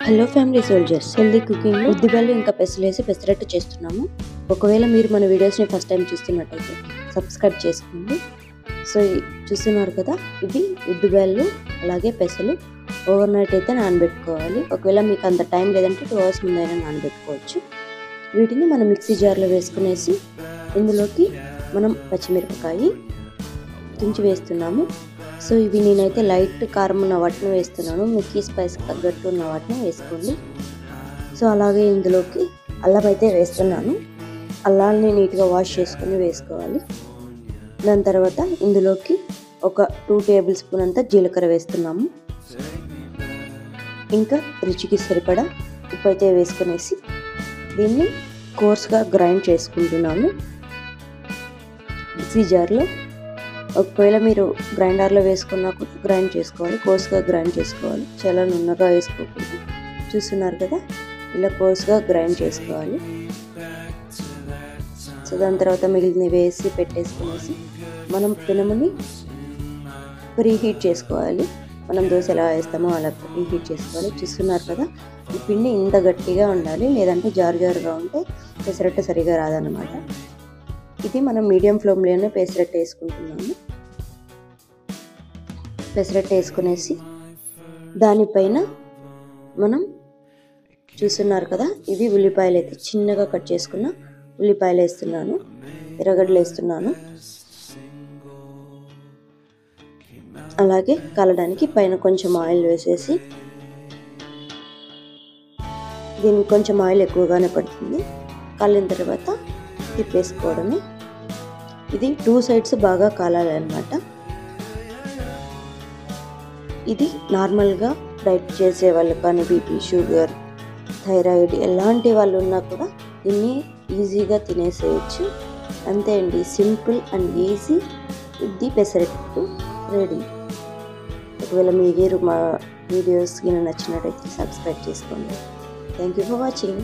Hello family soldiers, healthy cooking లో ఉద్దిబెల్లు ఇంకా పెసలేసి పెసరట్టు చేస్తున్నాము. ఒకవేళ మీరు మన వీడియోస్ని ఫస్ట్ టైం చూస్తున్నట్టయితే సబ్స్క్రైబ్ చేసుకోండి. సో చూస్తున్నారు కదా, ఇది ఉద్దిబెల్లు అలాగే పెసలు ఓవర్ నైట్ అయితే నానబెట్టుకోవాలి. ఒకవేళ మీకు అంత టైం లేదంటే 2 hours ముందైనా నానబెట్టుకోవచ్చు. వీటిని మనం మిక్సీ జార్లో వేసుకునేసి ఇందులోకి మనం పచ్చిమిరపకాయ తుంచి వేస్తున్నాము. సో ఇవి నేనైతే లైట్ కారం ఉన్న వాటిని వేస్తున్నాను, మీకు స్పైస్ తగ్గట్టు ఉన్న వాటిని వేసుకోండి. సో అలాగే ఇందులోకి అల్లం అయితే వేస్తున్నాను. అల్లాన్ని నీట్గా వాష్ చేసుకొని వేసుకోవాలి. దాని తర్వాత ఇందులోకి ఒక 2 టేబుల్ స్పూన్ అంతా జీలకర్ర వేస్తున్నాము. ఇంకా రుచికి సరిపడా ఉప్పు అయితే వేసుకునేసి దీన్ని కోర్స్గా గ్రైండ్ చేసుకుంటున్నాము మిక్సీ జార్లో. ఒకవేళ మీరు గ్రైండర్లో వేసుకున్నా కూడా గ్రైండ్ చేసుకోవాలి, కోర్స్గా గ్రైండ్ చేసుకోవాలి, చాలా నున్నగా వేసుకోకూడదు. చూస్తున్నారు కదా, ఇలా కోర్స్గా గ్రైండ్ చేసుకోవాలి. సో దాని తర్వాత మిగిలినవి వేసి పెట్టేసుకునేసి మనం పెనముని ప్రీహీట్ చేసుకోవాలి. మనం దోశ ఎలా వేస్తామో అలా ప్రీహీట్ చేసుకోవాలి. చూస్తున్నారు కదా, ఈ పిండి ఇంత గట్టిగా ఉండాలి, లేదంటే జారుగా ఉంటే పెసరట్టు సరిగా రాదన్నమాట. ఇది మనం మీడియం ఫ్లేమ్లోనే పెసరట్టు వేసుకుంటున్నాము. పెసరట్టు వేసుకునేసి దానిపైన మనం చూస్తున్నారు కదా, ఇవి ఉల్లిపాయలు అయితే చిన్నగా కట్ చేసుకున్న ఉల్లిపాయలు వేస్తున్నాను, ఎర్రగడ్డలు వేస్తున్నాను. అలాగే కలడానికి పైన కొంచెం ఆయిల్ వేసేసి, దీనికి కొంచెం ఆయిల్ ఎక్కువగానే పడుతుంది. కాలిన తర్వాత తిప్పేసుకోవడమే. ఇది 2 sides బాగా కాలాలి అన్నమాట. ఇది నార్మల్గా డైట్ చేసే వాళ్ళు కానీ, బీపీ, షుగర్, థైరాయిడ్ ఎలాంటి వాళ్ళు ఉన్నా కూడా దీన్ని ఈజీగా తినేసేయచ్చు. అంతే అండి, సింపుల్ అండ్ ఈజీ ఇది పెసరట్టు రెడీ. ఒకవేళ మీరు మా వీడియోస్కి నచ్చినట్టయితే సబ్స్క్రైబ్ చేసుకోండి. Thank you for watching.